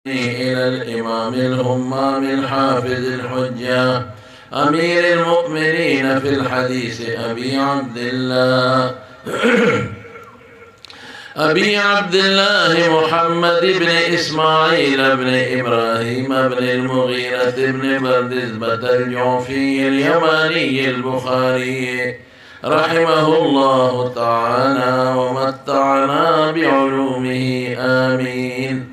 إلى الإمام الهمام الحافظ الحجة أمير المؤمنين في الحديث أبي عبد الله محمد بن إسماعيل بن إبراهيم بن المغيرة بن بردزبة الجعفي اليماني البخاري رحمه الله تعالى ومتعنا بعلومه آمين.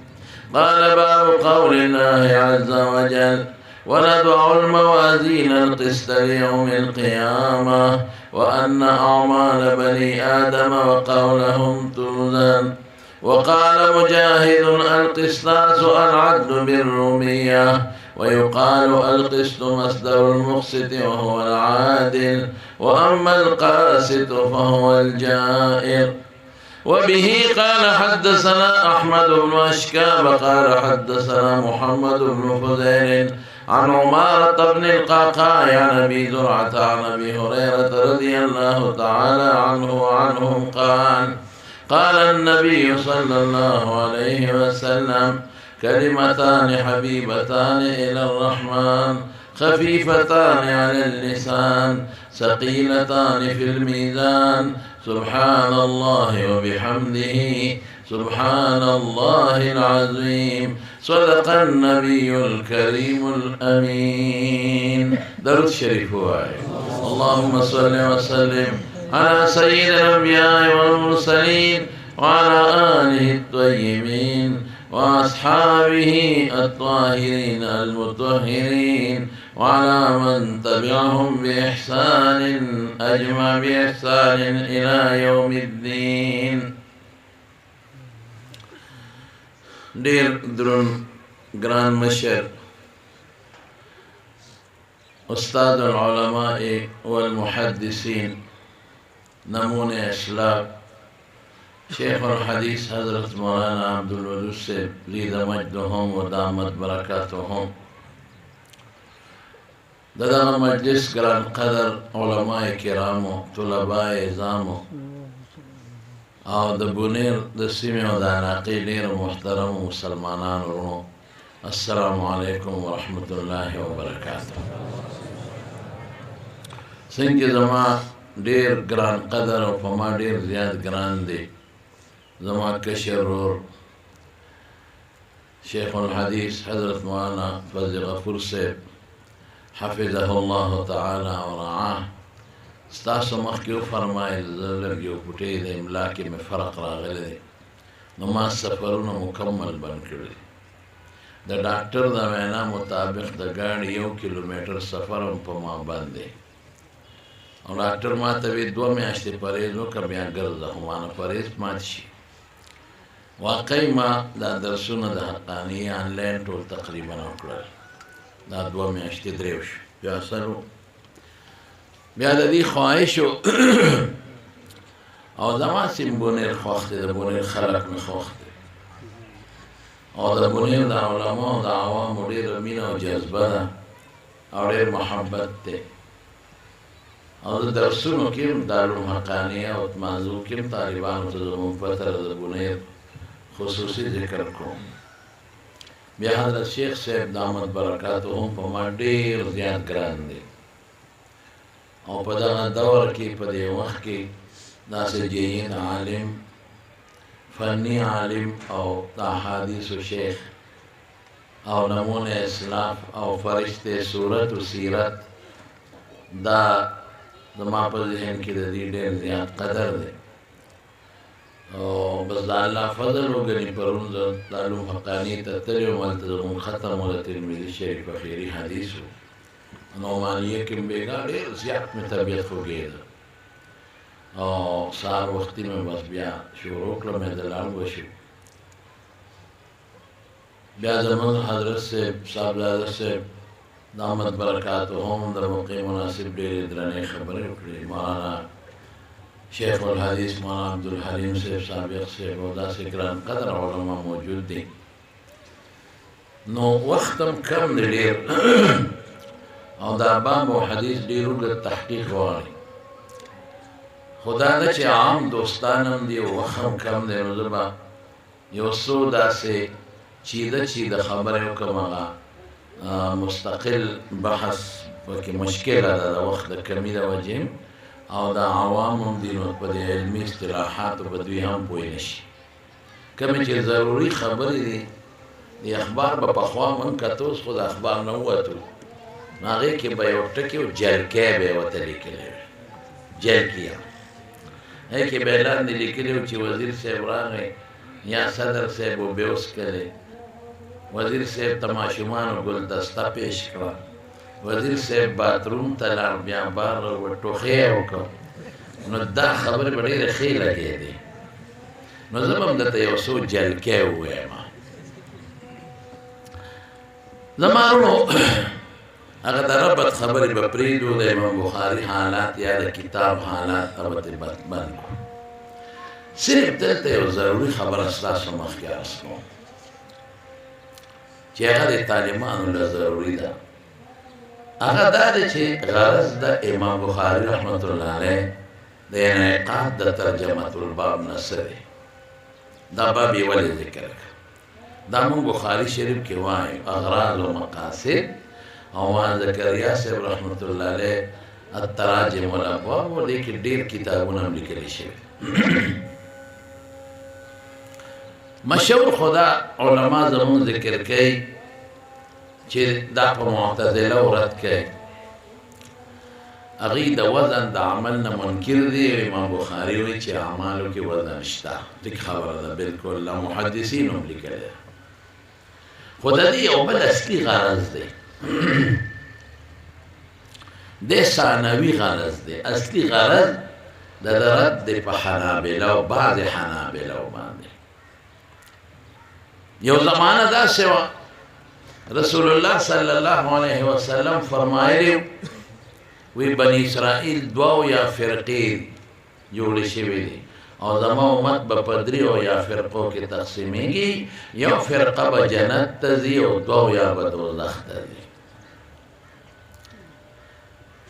قال باب قول الله عز وجل: ونضع الموازين القسط ليوم القيامة وأن أعمال بني آدم وقولهم توزن. وقال مجاهد: القسطاس العدل بالرومية، ويقال القسط مصدر المقسط وهو العادل، وأما القاسط فهو الجائر. وبه قال حدثنا أحمد بن أشكاب قال حدثنا محمد بن فضيل عن عمارة بن القعقاع عن أبي زرعة عن أبي هريرة رضي الله تعالى عنه وعنهم قال النبي صلى الله عليه وسلم: كلمتان حبيبتان إلى الرحمن خفيفتان على اللسان ثقيلتان في الميزان، سبحان الله وبحمده سبحان الله العظيم. صدق النبي الكريم الأمين. درود شريف واحد. اللهم صل وسلم على سيد الأنبياء والمرسلين وعلى آله الطيبين وأصحابه الطاهرين المطهرين وعلى من تبعهم بإحسان أجمع بإحسان إلى يوم الدين. ډیر درون ګران مشر استاد العلماء والمحدثين نمون اسلام شیخ الحدیث حضرت مولانا عبدالودود سے زید مجدهم و دامت برکاتهم، دغه مجلس ګران قدر علماء کرامو، طلباء عظامو او د بونیر د سیمې او د علاقې ډېرو محترمو مسلمانانو ورونو، السلام علیکم ورحمت الله وبرکاته. څنګه زما ډېر ګران قدر او په ما ډېر زیات ګران دی زما کشر ورور شیخ الحدیث حضرت مولانا فضل غفور صاحب حفظه الله تعالی ورعاه. ستاسو مخکې وفرمایل زه لږ یو پوټی د املا کې مې فرق راغلی دی، نو ما سفرونه مکمل بند کړي. د ډاکټر د وینا مطابق د ګاډي 1 کیلومتر سفر هم په ما بند دی، او ډاکټر ما ته وی 2 میاشتې پرهیز وکړه بیا ګرځه، خو ما نه پرهیز مات شي. واقعي ما دا درسونه د حقانیه آنلاین ټول تقریبا وکړل، دا 2 میاشتې درې وشو بیا اثر بیا د دې خواهشو او زما سیم بونیر خوښ دی، د بونیر خلک مې خوښ دی، او د بونیر د علماو د عوامو ډېره مینه او جذبه ده او ډېر محبت دی. او د درسونو کې هم دارالعلوم حقانیه او موضوع کې هم طالبانو ته زموږ په طرف د بونیر خصوصي ذکر کوم. بیا حضرت شیخ صاحب دامت برکاتهم په ما ډېر زیات ګران دی، او په دغه دور کې په دې وخت کې داسې جین عالم، فني عالم او د احادیثو شیخ او نمونه اسلاف او فرشته صورت و سیرت دا زما په ذهن کې د دې ډېر زیات قدر دی. او بس د الله فضل وګڼي پرون زه دارالعلوم حقاني ته تللی وم، هلته زموږ ختم و د ترمذي شریف اخري حدیث و، نعمانیه کې بیګا ډېر زیات مې طبیعت خوږېده، او سهار وختي مې بس بیا شروع کړه، مې د لاړ وشو. بیا زموږ حضرت صاحب صاحبزاده صاحب دامت برکاتهم د موقع مناسب ډېرې درنې خبرې وکړې. مولانا شیخ الحدیث مولانا عبدالحلیم صاحب سابق صاحب او داسې ګران قدر علما موجود دي، نو وخت هم کم دی ډېر، او دا باب و حدیث ډېر اوږد تحقیق غواړي. خدا نه چې عام دوستان هم دي او وخت هم کم دی، نو زه به یو څو داسې چې د خبرې وکړم هغه مستقل بحث پکې مشکله ده د وخت د کمي د وجې او د عوام هم دي نو په دې علمي اصطلاحاتو به دوی هم پوه نه شي کومې چې ضروري خبرې دي د اخبار به پخوا موږ کته اوس خو د اخبار نه ووتو نو هغې کې به یو ټکي و جلکۍ به یې ورته لیکلی وي جلکیه هغې کې به یې لاندې لیکلي و چې وزیر صاحب راغی یا صدر صاحب اوبه وڅښلې وزیر صاحب ته ماشومانو ګلدسته پیش کړه وزیر صاحب باتروم ته لاړ بیا بار ټوخی یې وکړ نو دا خبرې به ډېرې ښې لګېدې نو زه به هم درته یو څو جلکۍ ووایم زما وروڼو هغه د ربط خبرې به پرېږدو د امام بخاري حالات یا د کتاب حالات هغه به بند کړو صرف دلته یو ضروري خبره ستاسو مخکې عرض کوم چې هغه د طالبانو له ضروري ده هغه دا دی چې غرض د امام بخاري رحمت الله علیه د انعقاد د ترجمة الباب نه څه دی دا باب یې ولې ذکر کړ دا موږ بخاري شریف کې وایو اغراض و مقاصد او زکریا صاحب رحمت الله علیه التراجم والابواب و دې کې ډېر کتابونه هم لیکلي شوي مشهور خدا علما زمون ذکر کوي چې دا په معتزله ورد کوي هغوی د وزن د عمل نه منکر دي امام بخاري وایي چې اعمالو کې وزن شته ټیک خبره ده بالکل لا محدثین هم لیکلی خو د دې یو بل اصلي غرض دی د ثانوي غرض دی اصلي غرض د رد په حنابله او بعض حنابله باندې یو زمانه داسې وه رسول الله صلی الله علیه وسلم فرمایلی وی بنی اسرائیل دوه یا فرقې جوړې شوې دي او زما امت به په دریو یا فرقو کې تقسیمیږي یو فرقه به جنت ته ځي او دوه یا به دوزخ ته ځي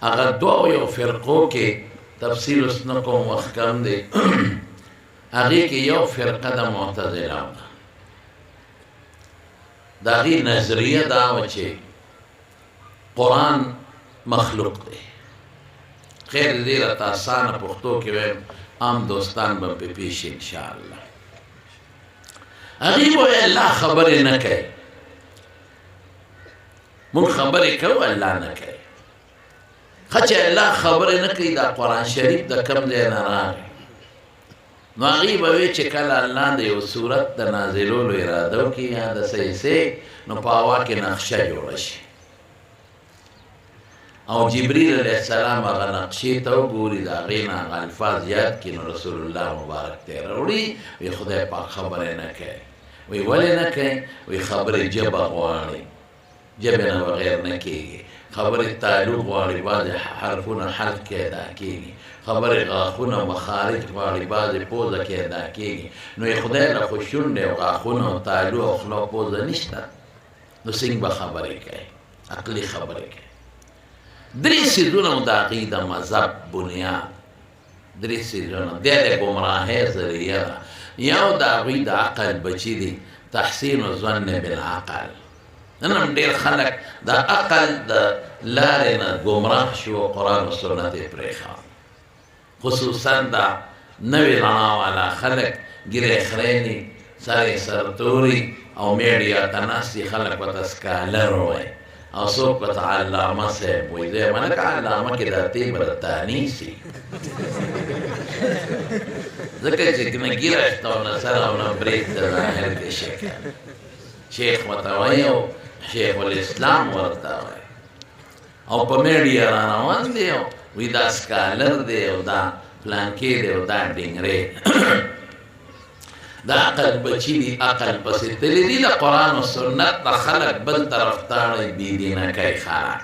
هغه دوه یو فرقو کې تفصیل اوس نه کوم وخت کم دی هغې کې یو فرقه د معتزله ده د هغې نظریه دا وه چې قرآن مخلوق دی خیر دې راته اسانه پښتو کې وایم عام دوستان به پې پیش انشاءالله هغې به وایي الله خبرې نه کوي موږ خبرې کوو الله نه کوي ښه چې الله خبرې نه کوي دا قرآن شریف د کوم ځای نه راغی نو هغې به وایي چې کله الله د یو صورت د نازلولو اراده وکړي یا د څه نو په هوا کې نقشه جوړه شي او جبریل علیه السلام هغه نقشې ته وګوري د هغې نه هغه الفاظ یاد کړي نو رسول الله مبارک ته یې راوړي وایي خدای پاک خبرې نه کوي وایي ولې نه کوي وایي خبرې ژبه غواړي ژبې نه بغیر نه کېږي خبرې تعلق غواړي بعضې حرفونه حلق کې ادا کېږي خبرې غاښونه مخارج غواړي بعضې پوزه کې ادا کېږي نو یې خدای له خو شونډې او غاښونه او تعلق او خوله او پوزه نشته نو څنګه به خبرې کوي عقلي خبرې کوي درې څیزونه د هغې د مذهب بنیاد درې څیزونه دی د ګمراهۍ ذریعه ده یو د هغوی د عقل بچي دي تحسین الظن بالعقل نن هم ډېر خلک د عقل د لارې نه ګمراه شو قرآن و سنت یې پرېښه خصوصا دا نوې رڼا والا خلک ګیرې خریني سر یې سرتوري او میډیا ته ناست دي خلک ورته سکالر وایي او څوک ورته علامه صاحب وایي دی ملکه علامه کې دا تی به درته نیسي ځکه چې نه ګیره شته او نه سر او نه برید د ظاهر کې شکل شیخ ورته وایي او شیخ الاسلام ورته وایي او په میډیا را روان دی وی دا سکالر دی او دا پلانکې دی او دا ډینګرې دا عقل بچي دي عقل پسې تللي دي د قرآن و سنت د خلک بل طرف تاړی بېدینه کوي خلک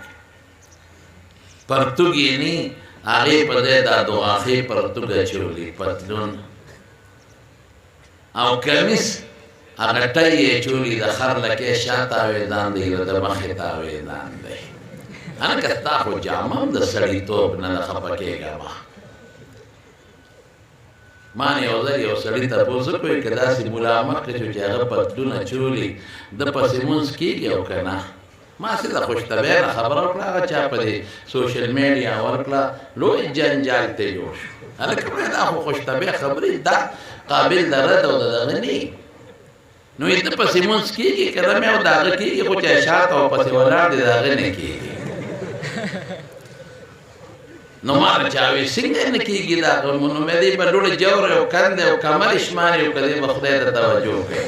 پرتوګ یې ني هغې په ځای دا دغاښې پرتوګ اچولي پتلون او کمیس هغه ټی یې اچولي د خر لکۍ شا تاوېدان دی او د مخې تاوېدان دی هلکه ستا خو جامه هم د سړیتوب نه ده خفه کېږه ما ما نه یو ځل یو سړي تپوس وکړ که داسې ملا مخکې شو چې هغه پتلونه چولي د پسې مونځ کېږي او که نه ما سې د خوشطبعه خبره وکړه هغه چا په دې سوشل میډیا ورکړه لوی جنجال ته جوړ شو هلکه وایي دا خو خوشطبعه خبرې دا قابل د رد او د دغه نه نو یې د پسې مونځ کېږي که نه مې او د هغه کېږي خو چې شاته او پسې ولاړ دی د هغه نه کېږي نو ما چا وی څنګه نه کېږي دا نو مې دې به ډوډۍ جوړ او کندې او کمر شماري او که دې به خدای ته توجه کوي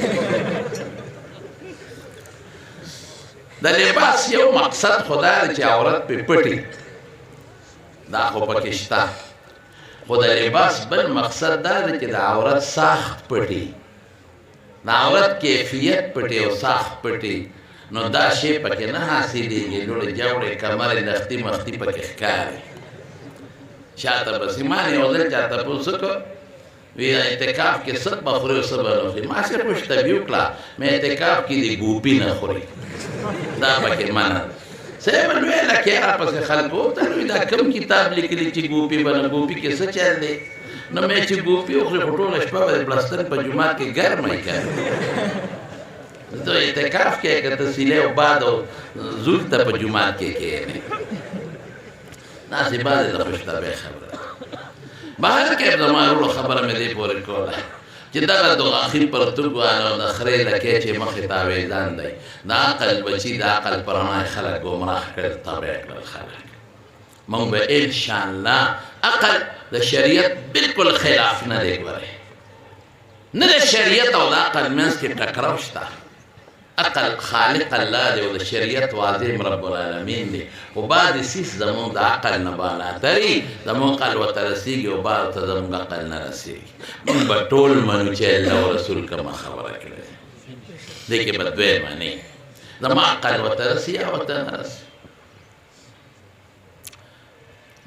د لباس یو مقصد خدا دی چې عورت پې پټي دا خو پکې شته خو د لباس بل مقصد دا دی چې د عورت ساخت پټي د عورت کیفیت پټي او ساخت پټي نو دا شی پکې نه حاصلېږي ډوډۍ جوړې کمرې نختي مختي پکې ښکاري شاته بسې ما نه یو ځل چا تپوس وکړ وی اعتکاف کې څه به خورې او څه به نه خورې ما سې خوشطبعي وکړه مې اعتکاف کې د ګوپي نه خوري دا پکې منع صاحب ویله کې راپسې خلکو ورته وي دا کوم کتاب لیکلي چې ګوپي به نه ګوپي کې څه چل دی نو مې چې ګوپي وخورې خو ټوله شپه به د پلستر په جومات کې ګرمه یې کوي ته اعتکاف کې که ته سیلې او باد او زول ته په جومات کې کښېنې داسې بعضې د خوشطبعۍ خبره بهر کې زما ورو خبره مې دې پورې کوله چې دغه دغاخي پرتوګوان او د خرې لکې چې مخې تاویزان دی د عقل بچي د عقل په رڼا خلک ګمراه کړل تابع کړل خلک موږ به انشاءالله عقل د شریعت بالکل خلاف نه دی ګورئ نه د شریعت او د عقل منځ کې ټکراو شته عقل خالق الله دی او د شریعت واضح رب العالمین دی خو بعد سیس زمونږ د عقل نه بالاتري زمونږ عقل ورته رسېږي او بعد ته زمونږ عقل نه رسېږي موږ به ټول منو چې الله او رسول کومه خبره کړې دې کې به دوی منې زما عقل ورته رسي یا ورته نه رسي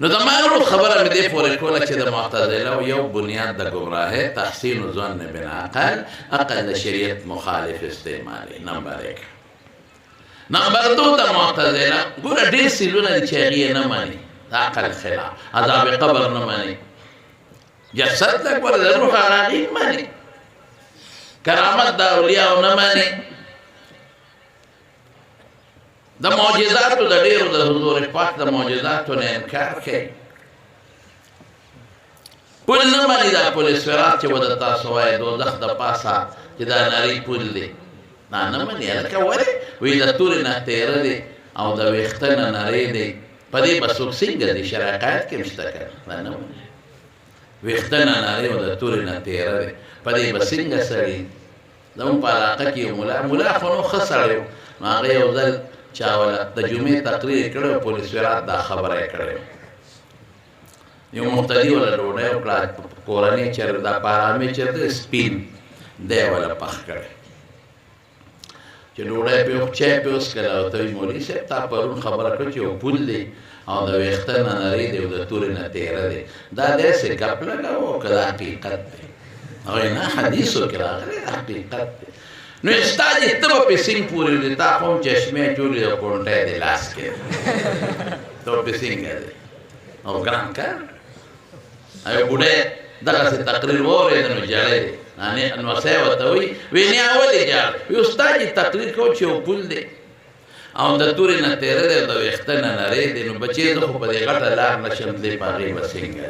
نو زما ورو خبره مې دې پورې کوله چې د معتزله یو بنیاد د ګمراهۍ تحسین ظن بالعقل عقل د شریعت مخالف استعمالي نمبر 1 نمبر 2 د معتزله ګوره ډېر څیزونه دي چې هغې نه مني د عقل خلاف عذاب قبر نه مني جسد ته ګوره د روح هغې مني کرامت د اولیاو نه مني د معجزاتو د ډېرو د حضور پاک د معجزاتو نه انکار کوي پل نه مني دا پل صراط چې به د تاسو وایي دوزخ د پاسه چې دا نرۍ پل دی دا نه مني هلکه ولې وایي د تورې نه تېره دی او د ویښته نه نرۍ دی په دې به څوک څنګه دی شرع قاید کې هم شته که دا نه مني ویښته نه نرۍ او د تورې نه تېره دی په دې به څنګه سړي زموږ په علاقه کې یو ملا خو نو ښه سړی و نو هغه یو ځل چا ولا د جمعې تقریر کړی پولیس ورات دا خبره یې کړې یو مفتدي ولا ډوډۍ وکړه کورنۍ چرګ دا په ارامۍ چرګ سپین دی ولا پخ کړی چې ډوډۍ پې چای پې وڅښله او ته وایي مولوي صاحب تا پرون خبره کړه چې یو پول دی او د ویښته نه نرۍ دی او د تورې نه تېره دی دا داسې ګپ لګوه که دا حقیقت دی هغوی نه حدیثو کې راغلی حقیقت دی نو ستا چې ته به پې سینګ پورې دی تا خو هم چشمې جوړې او کونټۍ دی لاس کې ته به پې سینګه دی او ګران کار او بوډۍ دغسې تقریر واورېده نو ژړی دی نوسی ورته وایي وایي نیا ولې ژاړ وایي ستا چې تقریر کوو چې یو پول دی او د تورې نه تېره دی او د ویښته نه نرۍ دی نو بچې زه خو په دې غټه لار نه شم تللی په هغې به څنګه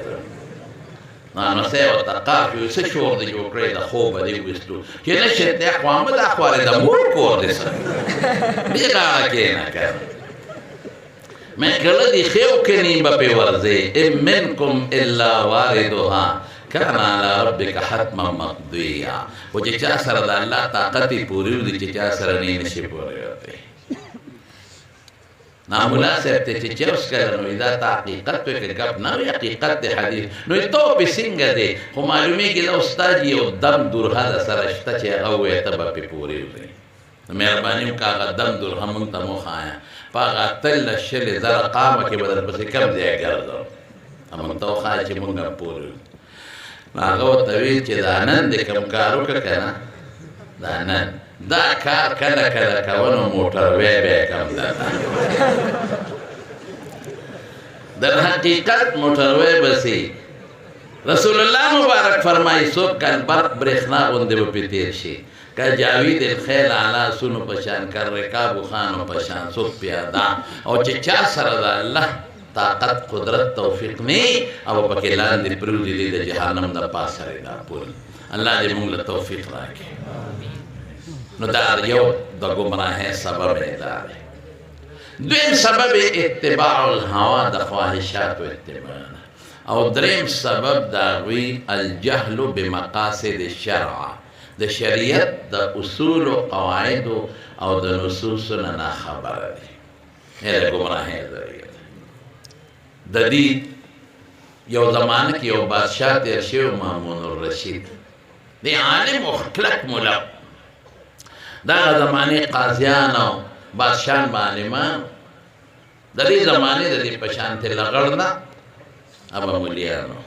نوسی ورته قاف وایي څه شور دی جوړ کړی د خوبه دې ویستو چې نه شرط دی خوامه دا خوارې د مور کور دی څه دې غاړه کښېنه که من کله دې ښې وکړي به پې ورځې ان منکم الا واردها کان علی ربک حتما مقضیا خو چې چا سره د الله طاقت یې پورې وي چې چا سره نه نشي پورې وتی ناملا صاحب ته چې چوس کړه نو دا تا حقیقت په کې ګپ نه وي حقیقت د حدیث نو ته په څنګه دی خو معلومیږي دا استاد یو دم درها د سره شته چې هغه وایي ته به پې پورې وي مهرباني وکړه هغه دم درها موږ ته مه ښایه په هغه اتلس شلې زره قامه کې به درپسې کم ځای ګرځو موږ ته وښایه چې موږ هم پورې وي نو هغه ورته ویل چې دا نن دې کوم کار وکړه که نه دا نن دا کار کله کله کوه نو موټروی به یې کم درته در حقیقت موټروی بسې رسول الله مبارک فرمایي څوک کالبرق برېښنا غوندې به پې تېر شي که جاوید الخیل علی سونو پشان کر رکاب خانو پشان څوک پیاده او چې چا سره د الله طاقت قدرت توفیق نه او پکې لاندې پروت دي د جهنم د پاسه دا پول الله دې موږ له توفیق راکړي نو دا یو د ګمراهۍ سبب دی دویم سبب اتباع الهوا د خواهشاتو اتباع او دریم سبب د هغوی الجهل بمقاصد الشرع د شریعت د اصول و قواعدو او د نصوصو نه ناخبره دي د ګمراهۍ ذریعه د دې یو زمانه کې یو بادشاه تېر شوی مامون الرشید دی عالم او کلک ملا دغه زمانې قاضیان او بادشاهان به عالمان د دې زمانې د دې په شانتې لغړ نه ابا مولیانو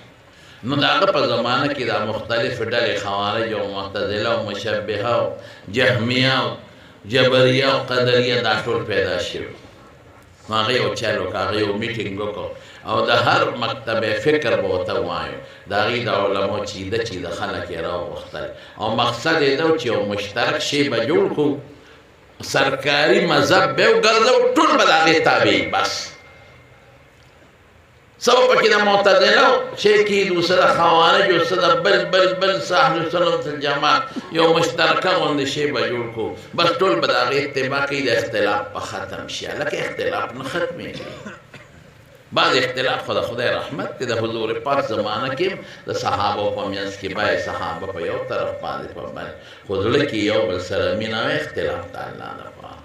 نو د هغه په زمانه کې دا مختلف ډلې خوارج او معتزله او مشبهه او جهمیه او جبریه او قدریه دا ټول پیدا شوي نو هغه یو چل وکړه هغه یو میټینګ وکړو او د هر مکتب فکر به ورته ووایو د هغې د علماو چیده خلک یې راوغوښتل او مقصد یې ده چې یو مشترک شی به جوړ کړو سرکاري مذهب به وګرځو ټول به د هغې تابع بس سو پکې د معتزله شی کېدو څه د خوارجو څه د بل څه اهل سنت الجماعت یو مشترکه غوندې شی به جوړ کړو بس ټول به د هغې اتباع کوي د اختلاف به ختم شي هلکه اختلاف نه ختمېږي بعض اختلاف خو د خدای رحمت دی د حضور پاک زمانه کې د صحابو په منځ کې باید صحابه په یو طرف باندې په بل خو زړه کې یو بل سره مینه او اختلاف د الله لپاره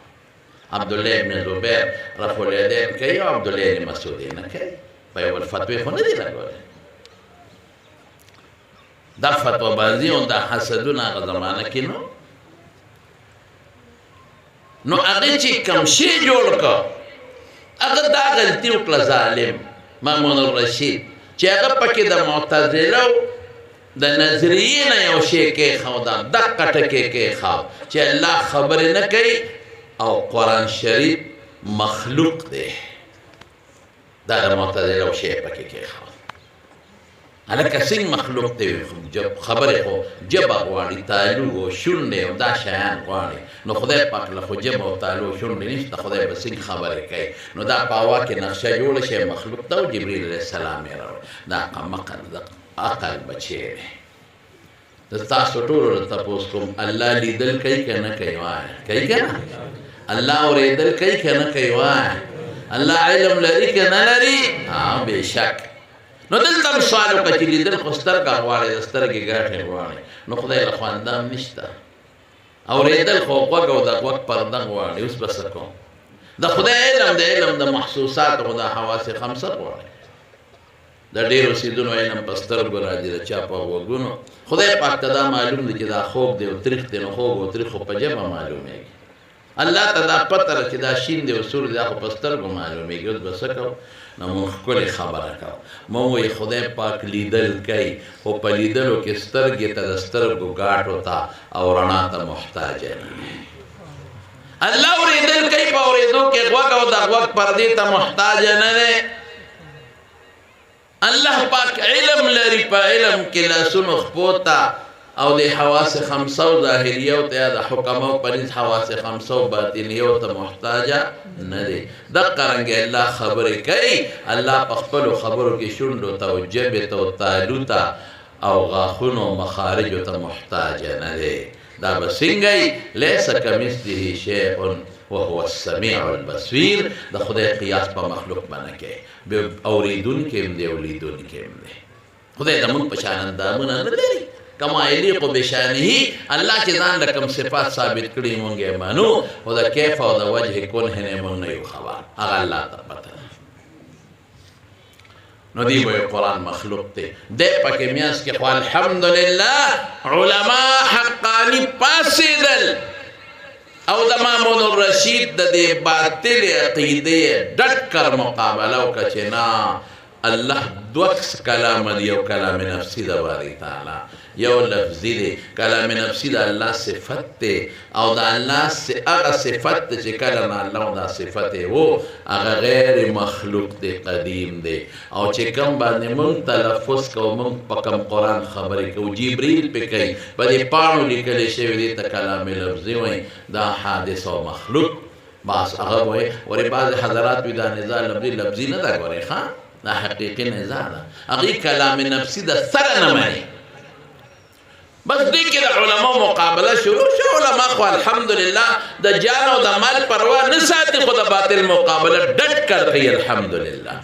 عبدالله ابن زبیر رفع الیدین کوي او عبدالله ابن مسعود یې نه کوي په یو بل فتوې خو نه دي لګولی دا فتوا بازي او دا حسدونه هغه زمانه کې نو هغې چې کوم شی جوړ کړ هغه دا غلطي وکړه ظالم مامون الرشید چې هغه پکې د معتزله د نظریې نه یو شی کېښوده دقه ټکې کېښود چې الله خبرې نه کوي او قرآن شریف مخلوق دی دا د معتزله شی پکې کېښود هلکه څنګه مخلوق دی خبرې خو ژبه غواړي تالو او شونډې او دا شیان غواړي نو خدای پاک له خو ژبه او تالو او شونډې نشته خدای به څنګه خبرې کوي نو دا په هوا کې نقشه جوړه شي مخلوق ته او جبریل علیه السلام یې راوړي دا کمقل د عقل بچی دی د تاسو ټولو ته تپوس کوم الله لیدل کوي که نه کوي وایه کوي که نه الله اورېدل کوي که نه کوي وایه الله علم لري که نه لري بېشک نو دلته هم سوال وکړه چې لیدل خو سترګه غواړي د سترګې ګاټې غواړي نو خدای له خوا اندام نشته اورېدل خو غوږ او د غوږ پرده غواړي اوس به څه کوم د خدای علم د علم د محسوسات او د حواس خمسه غواړي د ډېرو څیزونو علم په سترګو راځي د چا په غوږونو خدای پاک ته دا معلوم دی چې دا خوږ دی او تریخ دی نو خوږ او تریخ خو په ژبه معلومېږي الله ته دا پته ده چې دا شین دی او سور دی دا خو په سترګو معلومېږي اوس به څه کوو نو موږ ښکلې خبره کوو موږ وایي خدای پاک لیدل کوي خو په لیدلو کې سترګې ته د سترګو ګاټو ته او رڼا ته محتاجه نه الله اورېدل کوي په اورېدو کې غوږ او د غوږ پردې ته محتاجه نه دی الله پاک علم لري په علم کې لاسونو خپو ته او د حواس خمسه او ظاهریه او د حکمو پنځ حواس خمسه او باطنیه ته محتاجه نه دی دقه رنګې الله خبرې کوي الله په خپلو خبرو کې شونډو ته او ژبې ته او تالو ته او غاښونو مخارجو ته محتاجه نه دی دا به څنګه لیس کمثله شیء وهو السمیع البصیر د خدای قیاس په مخلوق باندې کوي اورېدونکی هم دی او لیدونکی هم دی خدای زموږ په شان اندامونه نه لري کما یلیق بشانه الله چې ځان له کوم صفات ثابت کړي مونږ یې منو او د کیف او د وجه کنه نه مونږ نه یو خبر هغه الله ته پته نو دی به قرآن مخلوق دی د پکې میاس کې خو الحمدلله علما حقانی پاسېدل او د مامون الرشید د دې باطل عقیده ډټ کر مقابله وکړه چې نه الله دوکس کلام دی یو کلام نفسی دا باری تعالی یو لفظی دی کلام نفسی دا اللہ صفت دی او دا اللہ اغا صفت دی چه کلنا اللہ دا صفت دی وہ اغا غیر مخلوق دی قدیم دی او چه کم بانی من تلفظ کو من پکم قرآن خبری کو جبریل پی کئی با دی پانو لکلی شوی دی تا کلام لفظی وی دا حادث و مخلوق باس اغا بوئی وری بعض حضرات بی دا نزا لفظی ندا گوری خواہ دا حقیقی نزا دا اغی کلام نفسی دا سر نمانی بس دی که دا علماء مقابله شروع شو علماء خو الحمدللہ دا جان و دا مال پروا نساتی خود باطل مقابله ڈٹ کر دی الحمدللہ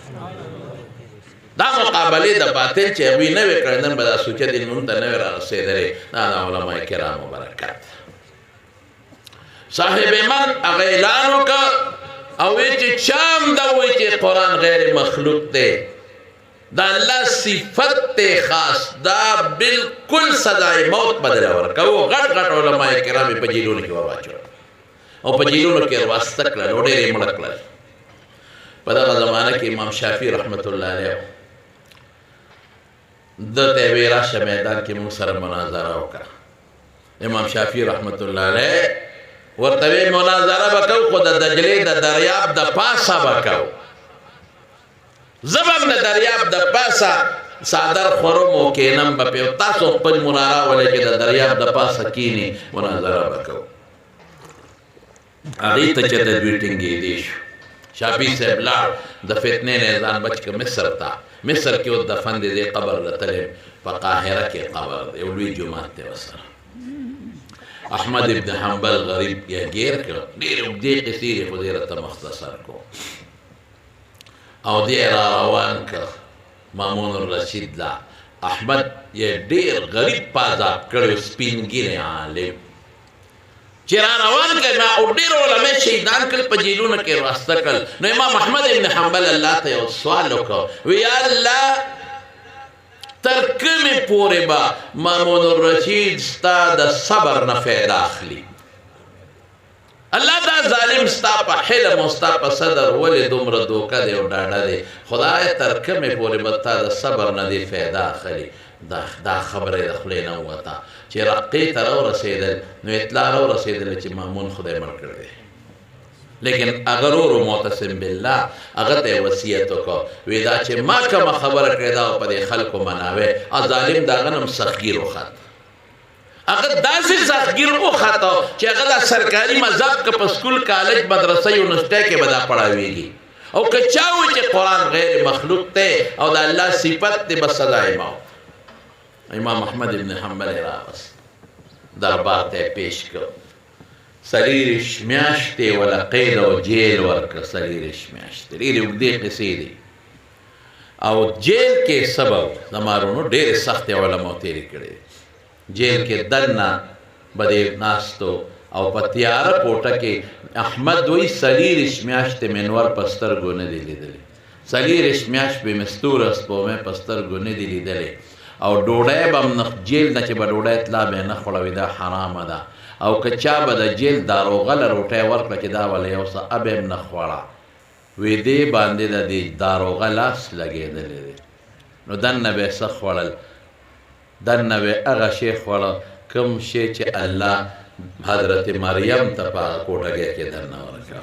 دا مقابله دا باطل چه اوی نوی کردن بدا سوچه دل منتا نوی را سیدره دا علماء کرام و برکات صاحب من اغیلانو کا اوی چه چام دا اوی چه قرآن غیر مخلوق دے دا اللہ صفت تے خاص دا بالکل صدای موت بدل ورکا وہ غٹ غٹ علماء کرامی پا جیلونو کی ورواچو او پا جیلونو کی رواسطک لن اوڑے ری مڑک لن پا دا زمانہ کی امام شافی رحمت اللہ علیہ دا تیویراش میدان کی منصر مناظرہ ہوکا امام شافی رحمت اللہ علیہ ورطوی مناظرہ بکو خود دجلی دا دریاب دا پاسا بکو زبم دا دریاب دا پاسا سادر خورم و کینم بپیو تاسو پنج منارا ولی که دا دریاب دا پاسا کینی مناظرہ بکو آغی تا چه تدویٹنگی دیشو شافی صاحب لار دا فتنے نیزان بچ کے مصر تا مصر کی وہ دفن دے قبر لطلب پا قاہرہ کی قبر دے اولوی جماعت دے وصر احمد ابن حنبل غریب یا گیر کر دیر ابدی قصیر خودیرت مختصر کو او دیر روان کر مامون الرشید لا احمد یہ دیر غریب پازاب کرو سپینگیر عالم چرا روان کر نا او دیر علماء شہیدان کل پجیلون کے راستہ کل نو امام احمد ابن حنبل اللہ تا یو سوالو کو ویا اللہ ترکمی پوری با مامون الرشید ستا دا صبر نفید آخلی اللہ دا ظالم ستا پا حلم و ستا پا صدر ولی دمر دوکا دے و ڈاڑا دے خدای ترکمی پوری با تا دا صبر ندی فید آخلی دا خبر دخلی نواتا چی رقی تا رو رسیدل نو اطلاع رو رسیدل چی مامون خدای مر کردے لیکن اگر رو معتصم باللہ اگر تے وسیعتو کو ویدا چی ما کم خبر کردہ و پا دے خلقو مناوے ظالم دا غنم سخگیر و خط اگر دا سی سخگیر و خطو چی اگر دا سرکاری مذہب کا پسکول کالج مدرسہ یونسٹے کے بدا پڑھاوی گی او کچاوی چی قرآن غیر مخلوق تے او دا اللہ صفت تے بس صدای ماؤ امام احمد ابن حنبل راوس دربار تے پیش کر سلیرش میاشتے ولا قید و جیل ورکر سلیرش میاشتے لیلی اگدی قصی دی او جیل کے سبب زمارونو دیر سخت علماء تیری کرے جیل کے دننا بدے ناستو او پتیارا کوٹا کے احمد وی سلیرش میاشتے منور پستر گو ندی لی دلی سلیرش میاش بے مستور اسپو میں پستر گو ندی لی دلی او ڈوڑای بام جیل نا چی با ڈوڑای اطلاع بے نخوڑا دا حرام دا او کچا با دا جیل دارو غل روٹای ورکلا چی دا والا یوسا ابیم نخوڑا وی دی باندی دا دی دارو غلاس لگی دلی دی نو دن نبی سخوڑل دن نبی اغا شیخ وڑا کم شی چی اللہ حضرت مریم تا پا کوٹا گیا کی در نورکا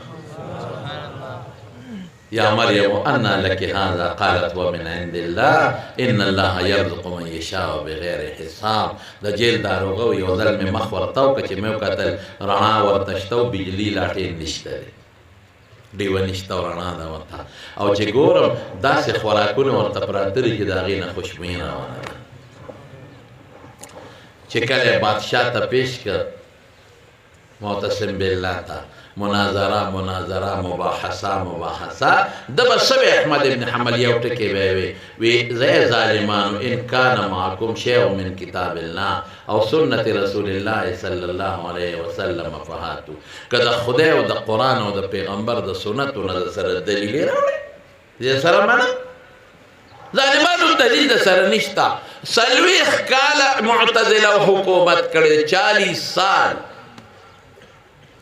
یا مریم انا لکی هذا قالت ومن عند اللہ ان اللہ یرزق من یشاء بغیر حساب دا جیل داروغو یو ظلم مخورتاو کچی میو قتل رنا ورتشتاو بجلی لاتی نشتا دی دیو نشتاو رنا دا ورتا او چی گورم دا سی خوراکون ورطا پراتری که دا غین خوشبینا ورنا چی کل بادشاہ تا پیش کر معتصم باللہ تا مناظرہ مباحثہ دبا سب احمد ابن حنبل یوٹے کے وی زی ظالمانو ان کان معاکم شیع من کتاب اللہ او سنت رسول اللہ صلی اللہ علیہ وسلم فہاتو کہ دا خدای و دا قرآن و دا پیغمبر دا سنت و دا سر دلیلی راوڑے یہ سر مانا ظالمانو دلیل دا سر نشتا سلویخ کالا معتزلہ و حکومت کردے 40 سال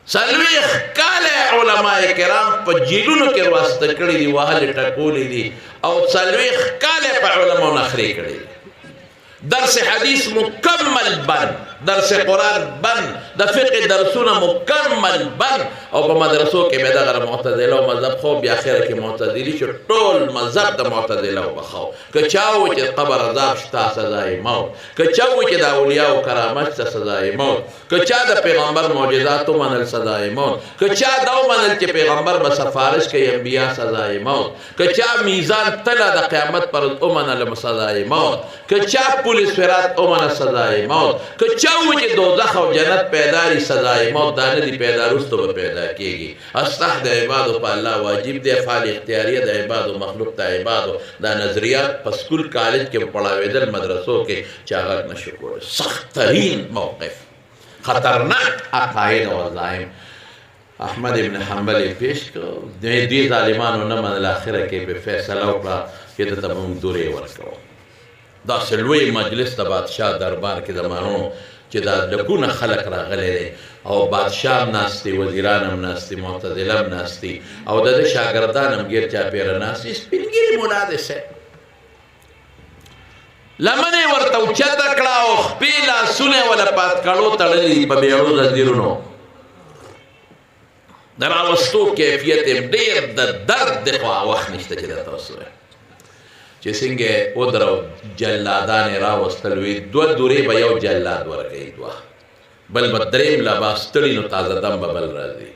سلویخ کال علماء کرام په جیلونو کې واسطه کړي دي وهلې ټکولې دي او 40 کاله په علماو نخرې کړي درس حدیث مکمل بند درس قرآن بند د فقه درسونه مکمل بند او په مدرسو کې به دغه معتزله او مذهب خو بیا اخره کې معتزلي شو ټول مذهب د معتزله او بخو که چاو چې قبر عذاب شته سزای موت که چاو چې د اولیاء او کرامت ته سزای موت که چا د پیغمبر معجزات منل سزای موت که چا دا منل چې پیغمبر به سفارش کوي انبیا سزای موت که چا میزان تله د قیامت پر منل سزای موت که چا پولیس فرات اومنه سزای موت که چاو چې دوزخ او جنت پیداری سزای موت دا نه دی پیدا رستو به پیدا کیږي اصلاح د عبادو په الله واجب دی افعال اختیاریه د عبادو مخلوق ته عبادو دا نظریات په سکول کالج کې پڑھاویدل مدرسو کې چې هغه نشو کولی سخت ترین موقف خطرناک عقاید او عزایم احمد ابن حنبل پیش کو دوی ظالمانو نه منل اخره کې به فیصله وکړه چې دته موږ دورې ورکوو دا سلوی مجلس د بادشاه دربار کې زمانو چې دا لکونه خلق راغلی دی او بادشاه هم ناست دي وزیران هم ناست دي معتزله هم ناست دي او د شاګردان هم ګیر چاپېره ناست دي سپینګیري مولا دی صاحب لمنې ورته اوچته کړه او خپې لاسونه وله پاتکړو تړلي دي په بیړو زنځیرونو د راوستو کیفیت یې ډېر د درد د خوا وخت نشته چې درته وسوی چې څنګه ودرو جلادان راوستل وي دوه دورې به یو جلاد ورکوي دوه بل به درېیم لا به ستړي نو تازه دم به بل راځي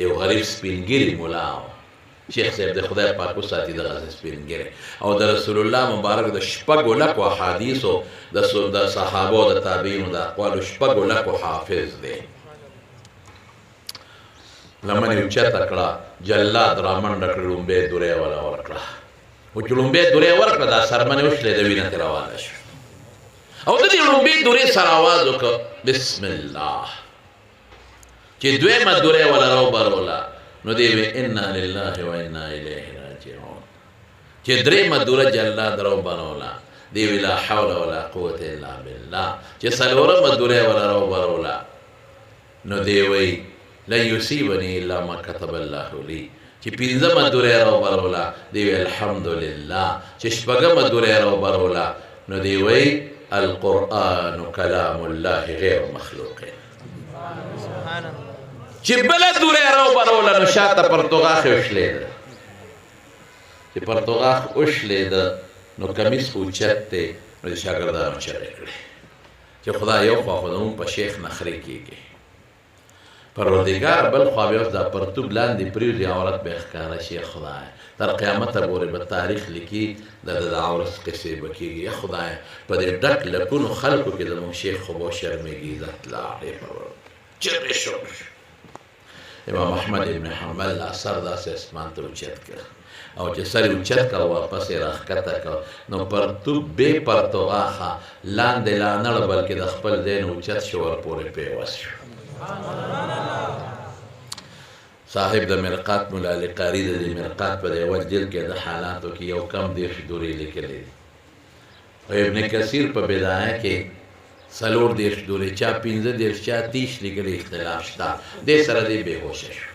یو غریب سپینګیري ملا شیخ صاحب د خدای پاک وساتي دغسې سپینګیري او د رسول الله مبارک د شپږو لکو احادیثو د صحابو د تابعینو د اقوالو شپږو لکو حافظ دی لمنې اوچته کړه جلاد رامنډه کړه لومبۍ دورې وله ورکړه و چې لومبۍ دورې ورکړه دا سرمنې وشلې د وینه ترې روانه شوه او د دې لومبۍ دورې سره آواز وکړه بسم الله چې دویمه دورې وله راوبروله نو دی وی انا لله و انا الیه راجعون چې درېیمه دوره جلاد راوبروله دی وی لا حول ولا قوة الا بالله چې څلورمه دورې وله راوبروله نو دی وی لن یصیبني الا ما كتب الله لي چې پنځمه دورې راوبروله دی وی الحمدلله چې شپږمه دورې راوبروله نو دی وی القرآن کلام الله غیر مخلوق چې بله دورې راوبروله نو شاته پرتوغاښ وشلېده چې پرتوغاښ وشلېده نو کمیس اوچت دی نو د شاګردانو چغې کړې چې خدای یو خوا خو زموږ په شیخ نخرې کېږي پروردګار بل خوا بیا اوس دا پرتوب لاندې پرېږدي عورت به ښکاره شي خدای تر قیامته پورې به تاریخ لیکي د عورت قصې به کېږي خدای په دې ډک لکونو خلکو کې زموږ شیخ خو به وشرمېږي عزت لاړې چغې شو امام احمد ابن حنبل دا سر داسې اسمان ته اوچت کړ او چې سر یې اوچت کړ واپس یې راښکته کړ نو پرتوب بې پرتوغاښه لاندې لا نړ بلکې د خپل ځای نه اوچت شو ورپورې پیوست شو صاحب د مرقات مولا علي قاري د دې مرقات په یوه جلد کې د حالاتو کې یو کم دېرش دورې لیکلې دي او ابن کثیر په بدایه کې څلور دېرش دورې چا پنځه دېرش چا 30 لیکلي اختلاف شته دې سره دې بېهوشه شو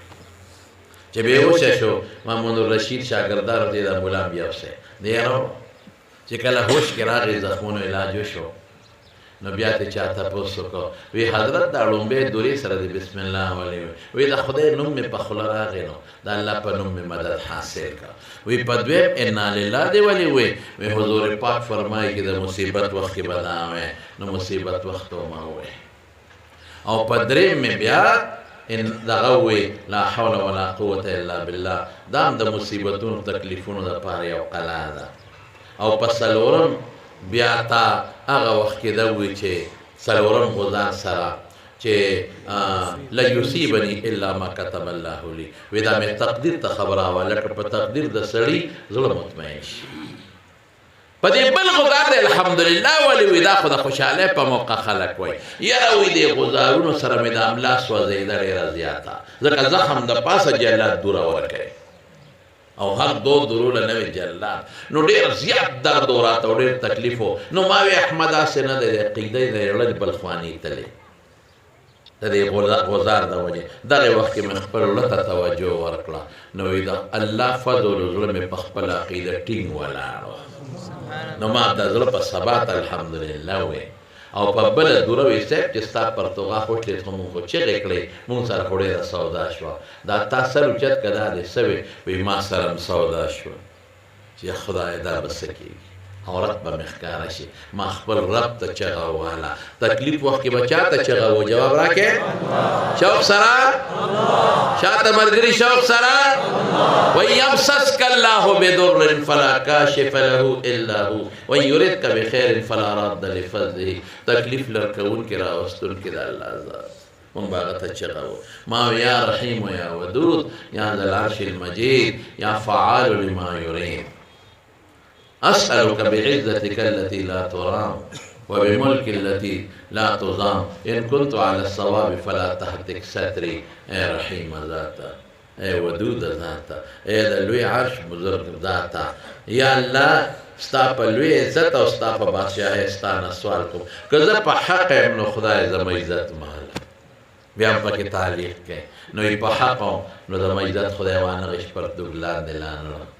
چې بېهوشه شو محمود الرشید شاګردانو ته د مولا بیا وسه دی چې کله هوش کې راغی زخمونو علاج وشو نو بیا ته چا تپوس وکړو وی حضرت دا لومبۍ دورې سره د بسم الله ولې وی د خدای نوم مې په خوله راغی نو د الله په نوم مې مدد حاصل کړه وی په دویم انا لله دی ولې وی حضور پاک فرمایي چې د مصیبت وخت کې به دا وی نو مصیبت وخت ومه وی او په درېیم مې بیا دغه وی لا حول ولا قوة الا بالله دا هم د مصیبتونو تکلیفونو دپاره یو قلا ده او په څلورم بیا تا هغه وخت کې دا وی چې څلورم غزان سره چې لا یصیبني الا ما كتب الله لي وی دا مې تقدیر ته خبره وه لکه په تقدیر د سړي زړه مطمئن شي په دې بل غزار دی الحمدلله ولې وی دا خو د خوشحالۍ په موقع خلک وایي یاره وی دې غزارونو سره مې د املا سوځېده ډېره زیاته ځکه زخم د پاسه جلاد دوره ورکوي او هر دو درول نوی جلاد نو ډیر زیات درد ورات او ډیر تکلیف نو ما وی احمد اسه نه د قیدې د لړ بلخوانی تلې د دې غزار د وجې دغه وخت کې مې خپل ولته توجه ورکړه نو وایي د الله فضل زړه مې په خپله عقیده ټینګ ولاړ نو ما د زړه په ثبات الحمدلله وې او په بله دوره وایي صاحب چې ستا پرتوغا خوټلې خو مونږ خو چغې کړې مونږ سره خو ډېره سودا شوه دا تا سر اوچت که دا دې څه وې وایي ما سره هم سودا شوه چې خدای دا به څه کېږي عورت به مې ښکاره شي ما خپل رب ته چغه وواله تکلیف وخت کې به چا ته چغه و جواب راکې شوق سره شاته ملګري شوق سره وإن يمسسك الله بضر فلا كاشف له إلا هو وإن يردك بخير فلا راد لفضله تکلیف لرکوونکي راوستونکي د الله ذات مونږ به هغه ته چغه و ما یا رحیم یا ودود یا ذا العرش المجید یا فعال لما يريد أسألك بعزتك التي لا ترام وبملك التي لا تضام إن كنت على الصواب فلا تهتك ستري اے رحیم ذاتا اے ودود ذاتا اے د لوی عرش بزرگ ذاتا یا الله ستا په لوی عزت او ستا په بادشاهۍ ستا نه سوال کوم که زه په حق یم نو خدای زما عزت مهاله بیا هم پکې تعلیق کوي نو په حق نو زما عزت خدای وانه غشپرتوب لاندې لاندې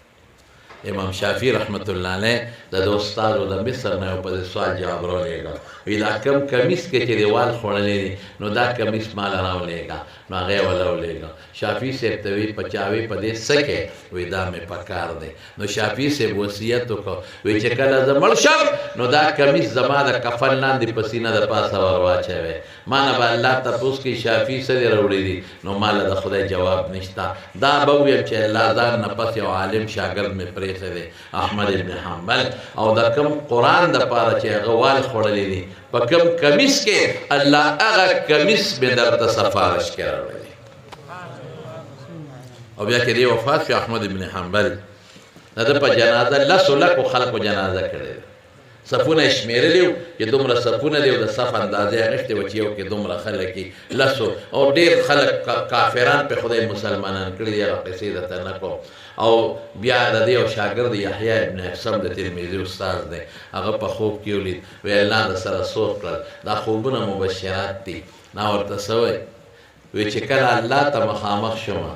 امام شافعي رحمت الله علیه د استادو د مصر نه په سوال جواب راولېږه وی دا کم کمیس کې چې دیوال خوړلې دي نو دا کمیس مال راولېږه نو هغه یې ولولېږه شافعي صاحب ته وی پچاوي په دې څه کې وی دا مې پکار دی نو شافعي صاحب وصیت وکړ وی چې کله زه مړ شم نو دا کمیس زما د کفن لاندې په سینه د پاسه ور واچوي ما نه به الله تپوس کې شافعي څه دې راوړي دي نو ما له د خدای جواب نشته دا به ووایم چې الله ځان نه پس یو عالم شاګرد مې پرېښی دی احمد ابن حنبل او د کوم قرآن دپاره چې هغه وال خوړلی دي په کوم کمیس کې الله هغه کمیس مې درته سفارش کې راوړی او بیا کې دی وفات شو احمد ابن حنبل د ده په جنازه لسو لکو خلکو جنازه کړې ده صفونه یې شمېرلي وو چې دومره صفونه دي او د صف اندازې یې اخیستې وه چې یو کې دومره خلک یې لسو او ډېر خلک کافران پې خدای مسلمانان کړي دي هغه قصې درته نه کوم او بیا د دې یو شاګرد یحیی ابن حسم د ترمذي استاد دی هغه په خوب کې ولید وی الله د سره سوق کړل دا خوبونه مبشرات دي نا ورته څه وایي وی چې کله الله ته مخامخ شوم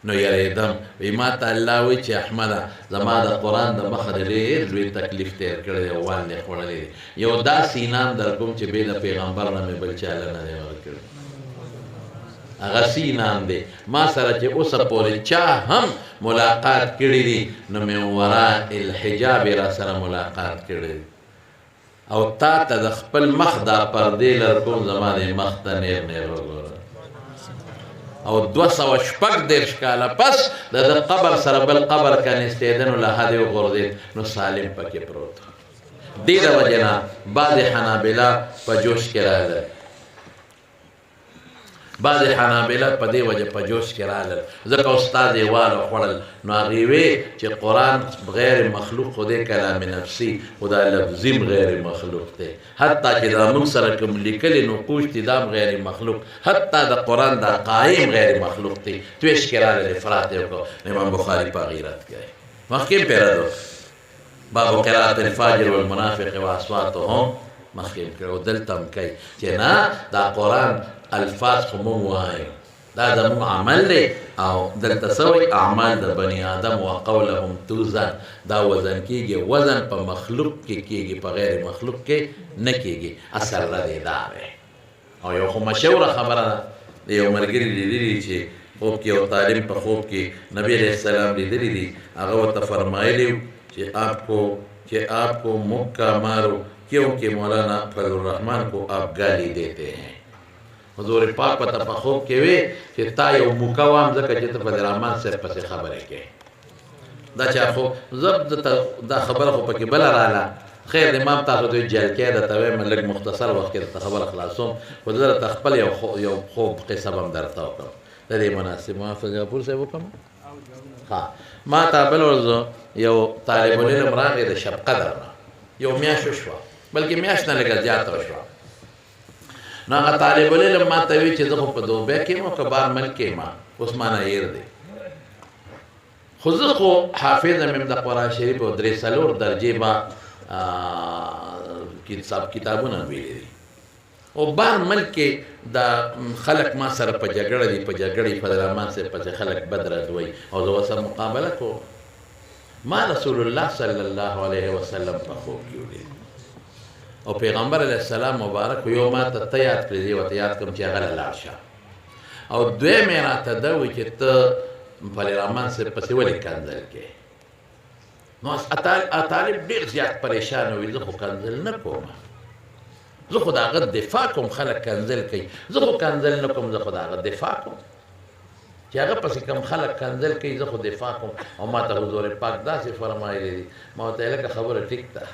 نو یریدم وی ما ته الله وایي چې احمده زما د قرآن د مخه د ډېر لوی تکلیف تېر کړی دی وال دې خوړلی دی یو داسې انعام در کوم چې بې د پیغمبر نه مې بل چا له نه دی ورکړی هغه سی انعام دی ما سره چې اوسه پورې چا هم ملاقات کړي دي نو من وراء الحجاب را سره ملاقات کړي دي او تا ته د خپل مخ دا پردې لر کوم زما د مخ ته نیر نیر وګوره او 240 کاله پس د قبر سره بل قبر کنيستېدنو له هدې وغورځېد نو سالم پکې پروت دې د وجې نه بعضې حنابله په جوش کې راغلل بعض حنابله په دې وجه په جوش کې راغلل ځکه استاد یې واله خوړل نو هغې وې چې قرآن غیر مخلوق خو دی کلام نفسي خو دا لفظي غیر مخلوق دی حتی چې دا موږ سره کوم لیکلي نقوش دي دا غیر مخلوق حتی د قرآن دا قایم غیر مخلوق دی تویش کې راغلل افراط یې وکړو امام بخاري په هغې رد کوي مخکې هم پرې رد باب قرات الفاجر والمنافق واصواتهم مخکې هم کړی او دلته هم کوي چې نه دا قرآن الفاظ خو مونږ وایو دا زموږ عمل دی او دلته څه وایي اعمال د بني آدم وقولهم توزن دا وزن کېږي وزن په مخلوق کې کېږي په غیر مخلوق کې نه کېږي اصل ردې دا دی او یو خو مشهوره خبره ده د یو ملګري لیدلي چې خوب کې یو طالب په خوب کې نبی علیه السلام لیدلي دي هغه ورته فرمایلي چې آپ کو مکہ مارو کیونکہ مولانا فضل الرحمن کو آپ گالی دیتے ہیں حضور پاک پته په خوب کې وی چې تا یو مکوام ځکه چې ته فضل الرحمن صاحب پسې خبرې کوې دا چا خو زه دا خبره خو پکې بله راله خیر امام تاسو ته جل کې درته وایم لږ مختصر وخت کې درته خبره خلاصوم خو زه درته خپل یو خوب قصه به هم درته وکړم د دې مناسب محافظ غفور صاحب وکړم ها ما ته بل ورځ یو طالب العلم راغی د شب قدر نه یو میاشت وشوه بلکې میاشت نه لږه زیاته وشوه نو هغه طالب العلم ما ته وی چې زه خو په دوبۍ کې یم او که بار ملک کې یم اوس مانه هیر دی خو زه خو حافظ یم د قرآن شریف او 3-4 درجې به کتابونه ویلي دي او بار ملک کې دا خلق ما سره په جګړه دي، په جګړې په درمان سره په خلق بدر دوی او زه سره مقابله کوم. ما رسول الله صلی الله علیه وسلم په خوب کې ولید او پیغمبر علیه السلام مبارک یو ما ته ته یاد کړی دی ورته یاد کوم چې هغه لاړ شه. او دویم یې راته دا وایي چې ته په رحمان صاحب پسې ولې کنځل کوې؟ نو طالب ډېر زیات پریشان وي، زه خو کنځل نه کوم، زه خو د هغه دفاع کوم. خلک کنځل کوي، زه خو کنځل نه کوم، زه خو د هغه دفاع کوم. چې هغه پسې کوم خلک کنځل کوي، زه خو دفاع کوم. او ما ته حضور پاک داسې فرمایلی دي، ما ورته ویل لکه خبره ټیک ده،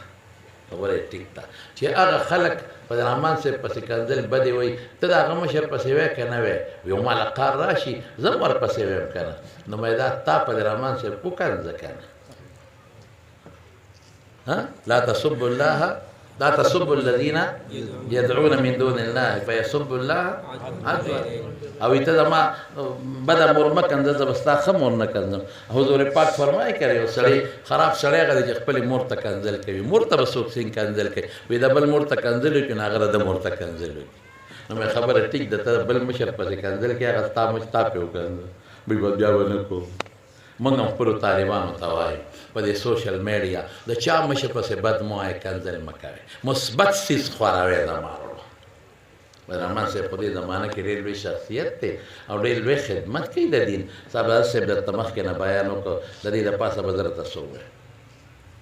خبره ټیک ده چې هغه خلک په رحمان صاحب پسې کنځل بدې وایي، ته د هغه مشر پسې وایې که نه وایې، یو ما له قار راشي زه هم ورپسې وایم که نه. نو مې دا تا په رحمان صاحب وکنځه که نه. لا تسبوا الله، لا تسبوا الذين يدعون من دون الله فيسبوا الله عدوا. او ته دا ما بده مور مه کنځه، زه به ستا ښه مور نه کنځم. حضور پاک فرمایي که یو سړی خراب سړی هغه دی چې خپلې مور ته کنځل کوي. مور ته به څوک څنګه کنځل کوي؟ وایي د بل مور ته کنځل وکړي نو هغه د مور ته کنځل وکړي. نو مې خبره ټیک ده، ته بل مشر پسې کنځل کوي، هغه ستا مچ تا پې وکنځه. وایي بیا به نه کوم. موږ هم خپلو طالبانو ته وایو په دې سوشل میډیا د چا مشر پسې بد مه وایئ، کنځل مه کوئ، مثبت څیز خوروئ. زما ورو رحمان صاحب په دې زمانه کې ډېر لوی شخصیت دی او ډېر لوی خدمت کوي د دین. صاحب صاحب درته مخکې نه بیان وکړو، د دې د پاسه به زه درته څه ووایم،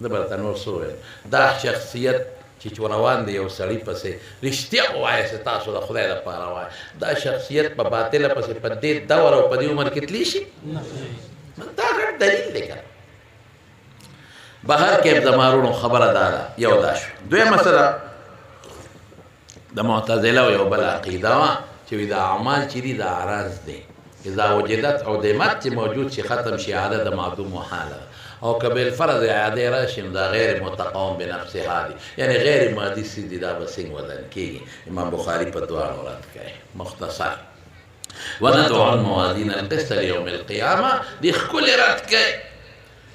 زه به درته نور څه ووایم. دا شخصیت چې روان دی یو سړي پسې، رښتیا ووایه چې تاسو د خدای لپاره وایه. دا شخصیت په باطله پسې په دې دور او په دې عمر کې تللی شي؟ دا غټ دلیل دی که بهر کې زما وروڼو خبره دا ده. یو دا شو. دویمه مسله د معتزله یو بل عقیده وه چې وایي دا اعمال چې دي دا عرض دی، اذا وجدت عدمت چې موجود شي ختم شي عاده د معدوم محاله، او که بالفرض اعاده راشي نو دا غیر متقام بنفسها دي، یعنی غیر مادي څیز دي، دا به څنګه وزن کېږي؟ امام بخاري په دواړو رد کوي. مختصر وندعو الموازین القسط لیوم القیامه دی ښکلې رد کوي.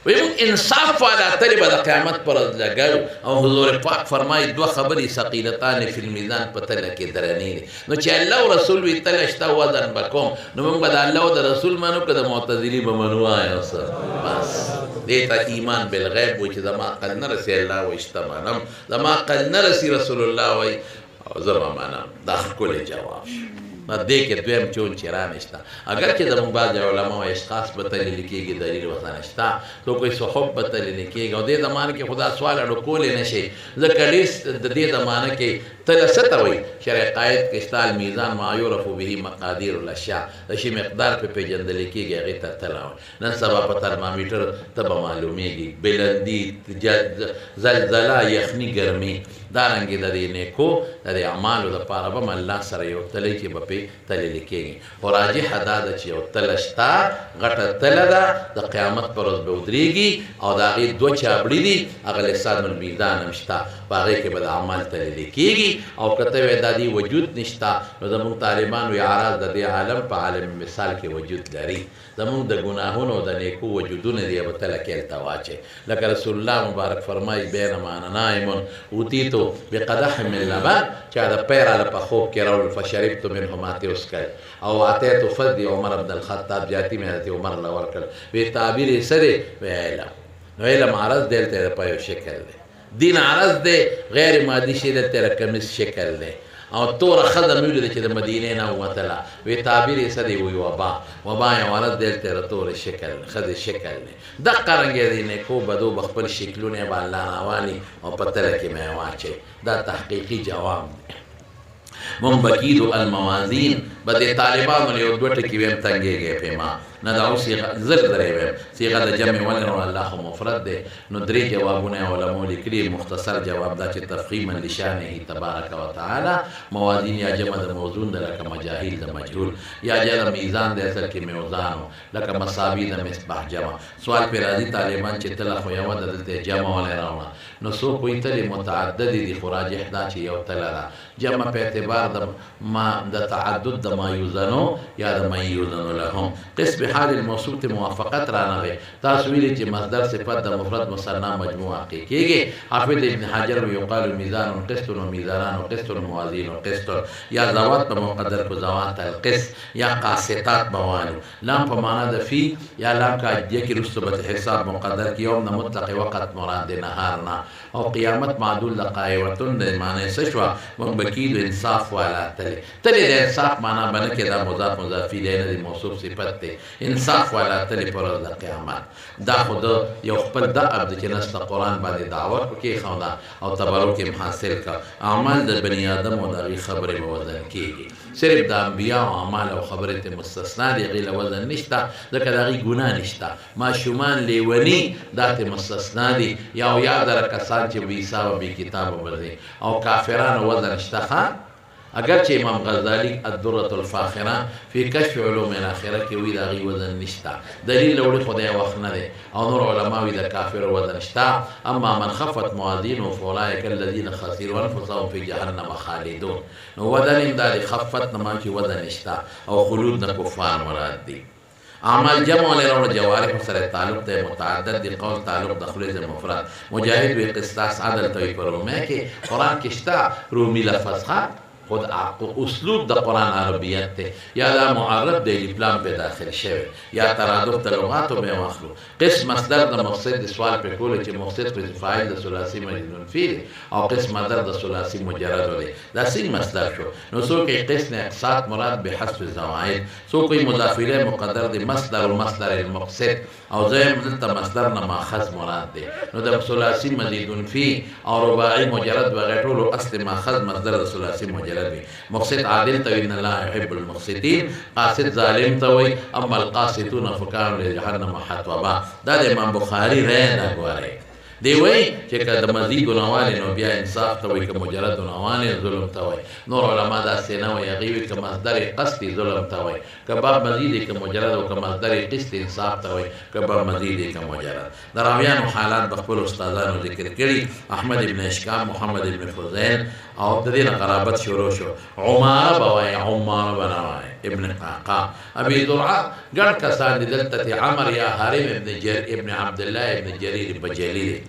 وایي موږ انصاف والا تلې به د قیامت پر ورځ لګوو. او حضور پاک فرمایي دوه خبرې ثقیلتان فی الميزان په تله کې درنې دي. نو چې الله او رسول وي تله شته وزن به کوم، نو موږ به د الله او د رسول منو که د معتزلي به منو؟ وایه بس دې ته ایمان بالغیب وایي چې زما عقل نه رسي الله وایي شته منم، زما عقل نه رسي رسول الله وایي او زه به منم. دا ښکلی جواب شو. دې کې دویم چون چې رانشته. اگر چې زموږ بعضې علما وایي اشخاص به تللی کېږي، دلیل ورته نشته. څوک وایي صحب به تللی کېږي. او دې زمانه کې خو دا سوال اړو کولی نه شي، ځکه ډېر د دې زمانه کې تله څه ته وایي؟ شرع قاید کې شته المیزان ما یعرف به مقادیر الاشیاء، د شي مقدار پې پېژندلی کېږي، هغې ته تله وایي. نن سبا په ترمامیټر ته به معلومېږي بلندي، زلزله، یخني، ګرمي. دارنګې د دې نیکو د دې اعمالو دپاره به م الله سره یو تلی کې به پې تللی کېږي. خو راجحه دا ده چې یو تله شته، غټه تله ده، د قیامت پر ورځ به ودرېږي او د هغې دوه چابړي دي، هغه لسان المیزان هم شته، په هغې کې به د اعمال تللی کېږي. او که ته وایې دا دې وجود نشته، نو زموږ طالبان وایي عراض د دې عالم په عالم مثال کې وجود لري. زموږ د ګناهونو او د نیکو وجودونه دي به تله کې هلته واچوي. لکه رسول الله مبارک فرمایي بینما انا نائم اوتیتو بقدح من لبن، چې د پیره له په خوب کې راوړل فشربت منه ما تې وڅښل. او اتیتو فدی عمر بن الخطاب، جاتي مې حضرت عمر له ورکړل. وایي تعبیر یې څه دی؟ وایي علم. نو علم عرض دی، هلته د په یو شکل دی. دین عرض دی، غیر مادي شی دلته د کمیس شکل دی. او توره ښځه مې ولیده چې د مدینې نه ووتله. وایي تعبیر یې څه دی؟ وایي وبا. وبا یو عرض دی، هلته د تورې شکل ښځې شکل دی. دقه رنګې دی نیکو بدو به خپل شکلونه به الله راوالي او په تله کې مې واچوي. دا تحقیقي جواب دی. منبکیدو الموازین به د طالبانو یو دوه ټکي ویم تنګېږي پې ما نه دا اوس زر درې ویم صیغه د جمع ولرو الله خو مفرد دی. نو درې جوابونه یې علماو لیکلي. مختصر جواب دا چې تفخیما لشانه تبارک وتعالی، موازین یا جمع د موزون ده، لکه مجاهیل د مجهول، یا جمع میزان د اصل کې میوزانو، لکه مساوي د مصباح جمع. سوال پې راځي طالبان چې تله خو یوه ده، دلته جمع ولې راوړه؟ نو څوک وایي تلې متعددې دي، خو راجح دا چې یو تله ده. جمع په اعتبار د تعدد د ما یوزنو یا د من یوزنو لهم. قسم په حال الموصوف ته موافقت رانغی تاسو ویلي چې مصدر صفت د مفرد مثنا مجموعه کې کېږي حافظ ابن حجر ویقال میزان قسط و میزانان قسط موازین قسط یا ذوات په مقدر کو ذوات القسط یا قاسطات موانو لام په معنا د فی یا لام کا د کې رسبت حساب مقدر کې یوم نه مطلق وقت مراد نهارنا او قیامت معدول لقایوتن د معنی سشوا موږ بکید انصاف والا تلی د انصاف معنا باندې کې دا مضاف مضاف الیه نه موصوف صفت ته انصاف والا تلی پر د قیامت دا خود یو خپل د عبد چې نست قرآن باندې دعوت کې خونا او تبرک حاصل کا اعمال د بنی آدم او د خبره وزن کېږي صرف د انبیاء او اعمال او خبره ته مستثنا دی غیله وزن نشته ځکه دا غي ګناه نشته ماشومان لیونی دا ته مستثنا دي یا یاد را کسان چې بي حساب بي کتاب وبدي او کافرانو وزن شته اگرچه امام غزالی الدرة الفاخره فی کشف علوم الاخره کې وی دا غي وزن نشتا دلیل وړي خدای وخت نه دی او نور علما وی دا کافر وزن شتا اما من خفت موازینه فاولئک الذین خسروا انفسهم فی جهنم خالدون نو وزن دا خفت نه چې وزن نشتا او خلود د کفار مراد دی اعمال جمع لرونه جوارح سره تعلق د متعدد دی قول تعلق د خلیز مفرد مجاهد و قسطاس عدل توي پرومه کې قران کې شتا رومي لفظ خود اسلوب د قرآن عربیت ته یا دا معرب د الفلام په داخل شوی یا ترادف د لغاتو به واخلو قسم مصدر د مقصد د سوال په کول چې مقصد په فاعل د ثلاثي مجرور فعل او قسم مصدر د ثلاثي مجرد دی دا سین مصدر شو نو سو کې قسم اقساط مراد به حذف زوائد سو کوئی مضاف الیه مقدر د مصدر او مصدر المقصد او زم دلته مصدر نه ماخذ مراد دی نو د ثلاثي مزید فی او رباعی مجرد و غیرو اصل ماخذ مصدر د ثلاثي مجرد مقصد عادل تو ان الله يحب المقسطين قاصد ظالم تو اما القاسطون فكانوا لجهنم حطبا دا د امام بخاری رانه غواره دی وای چې کله مزید ګناوال نو بیا انصاف ته وای که مجرد ګناوال ظلم ته وای نور علما دا سینه وای غوی که مصدر قصدی ظلم ته وای که باب مزید که مجرد او که مصدر قصد انصاف ته وای که باب مزید که مجرد دراویانو حالات بخپل استادانو ذکر کړي احمد ابن اشکام محمد ابن فضیل او د دې قرابت شروع شو عمر بوای عمر بنوای ابن قعقاع ابي ذرعه ګڼ کسان دلته عمر یا حارم ابن عبد الله ابن جرير بجليل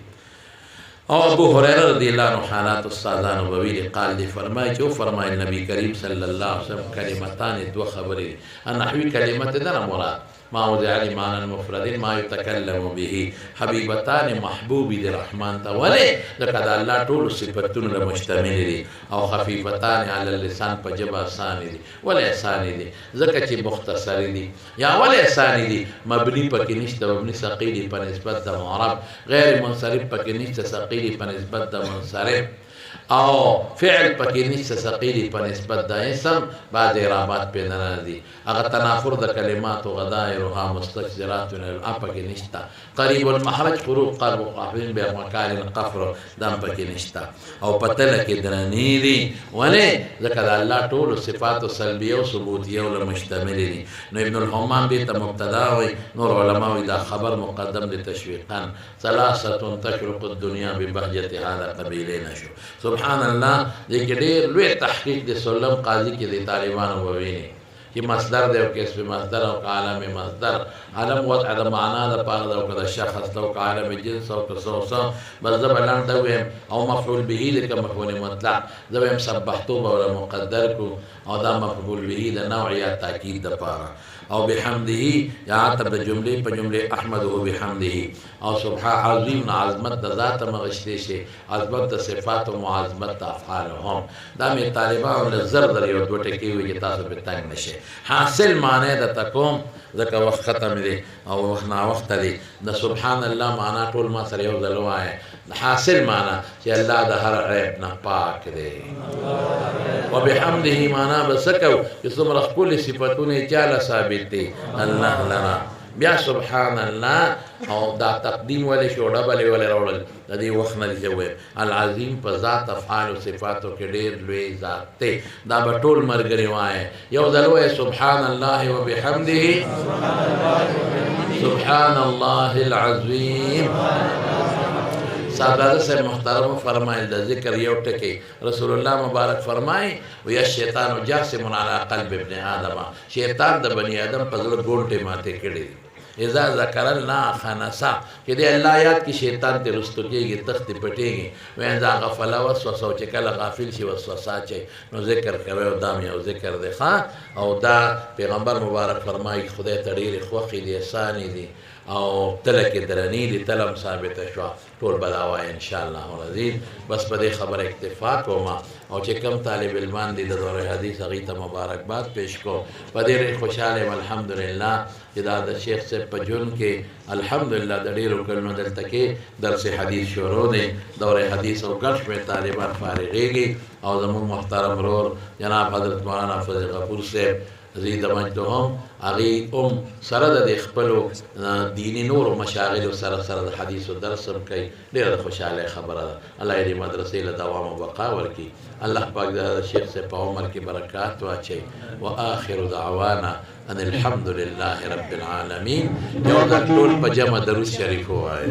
او ابو هريره رضی الله عنه حالات استادان وبوی قال دی فرمای چې فرمای نبی کریم صلی الله علیه وسلم کلمتان دو خبرې نحوی کلمت ده مراد ما وضع لمعنى المفرد ما يتكلم به حبيبتان محبوب دي رحمان تولي لقد الله طول صفتون لمشتمل دي او خفيفتان على اللسان پجبا ثاني دي ولا ثاني دي زکه مختصر دي یا ولا ثاني دي مبني پکې نشته مبني ثقيل په نسبت د معرب غیر منصرف پکې نشته ثقيل په نسبت د منصرف او فعل پکې نشته ثقيل په نسبت د اسم بعد اعرابات په نه دي هغه تنافر د کلمات او غدائرها مستكثرات پکې نشته قریب المحرج فروق قرب قافین به مکان القفر دم پکې نشته او پتل کې درنی دي ولې ذکر الله ټول صفات سلبیه او ثبوتیه او مشتمل دي نو ابن الحمام به ته مبتدا وي نور علما دا خبر مقدم لتشويقا ثلاثه تشرق الدنيا ببهجه هذا قبيلين شو سبحان الله دې کې ډېر لوی تحقیق د سلم قاضي کې د طالبانو وویني چې مصدر دی او کسب مصدر او عالم مصدر عالم وضع د معنا د پاره د کده شخص لو عالم جنس او تصوصا بس زبلان دویم او مفعول به د مفعول مطلق زبم سبحتو او مقدر کو او دا مفعول به د نوعیت تاکید د پاره او بحمده یا عتب جمله په جمله احمده بحمده او سبحان عظیم عظمت د ذات مغشته شي عظمت د صفات او معظمت افعالهم دا می طالبان له زر در یو دوټه کې وي چې تاسو به تنگ نشي حاصل معنی د تکوم ځکه وخت ختم دی او نا وخت دی د سبحان الله معنا ټول ما سره یو ځل وایي حاصل معنا چې الله د هر عیب نه پاک دی وبحمده معنا بسکو چې څومره خپل صفاتونه چاله ثابت دي الله لنا بیا سبحان الله او دا تقدیم ولې شو ډبل ولې راوړل د دې وخت نه جواب العظیم په ذات افعال او صفاتو کې ډېر لوی ذات ته دا به ټول مرګري وایي یو ځل سبحان الله وبحمده سبحان الله العظیم صاحبزاده صاحب محترم فرمایل د ذکر یو ټکی رسول الله مبارک فرمای ویا شیطان جاسم علی قلب ابن آدم شیطان د بنی آدم په زړه ګونټې ماته کړي اذا ذکر الله خنسا چې د الله یاد کې شیطان ته رستو کېږي تخت پټېږي وین ذا غفل وسوسه او چې کله غافل شي وسوسه چي نو ذکر کوي او دام یو ذکر دی ښا او دا پیغمبر مبارک فرمایي خدای ته ډېرې خوښې دي احسانې دي او تله کې درنی دي تلم ثابته شوه ټول به دا وایي انشاءالله العزیز بس په دې خبره اکتفا کوم او چې کم طالب علمان دي د دوره حدیث هغې ته مبارکباد پیش کو په دې ډېر خوشحاله یم الحمدلله چې دا د شیخ صاحب په ژوند کې الحمدلله د ډېرو کلونو دلته کې درس حدیث شروع دی دوره حدیث او ګڼ شمېر طالبان فارغېږي او زموږ محترم ورور جناب حضرت مولانا فضل غفور صاحب زید مجدهم هغې سره د خپلو دیني نورو مشاغلو سره د حدیثو درس هم کوي ډېره د خوشحالۍ خبره ده الله یې دې مدرسې له دوام او بقا ورکړي الله پاک د شیخ صاحب په عمر کې برکات واچوي وآخر دعوانا ان الحمد لله رب العالمین یو ځل ټول په جمع درود شریف ووایه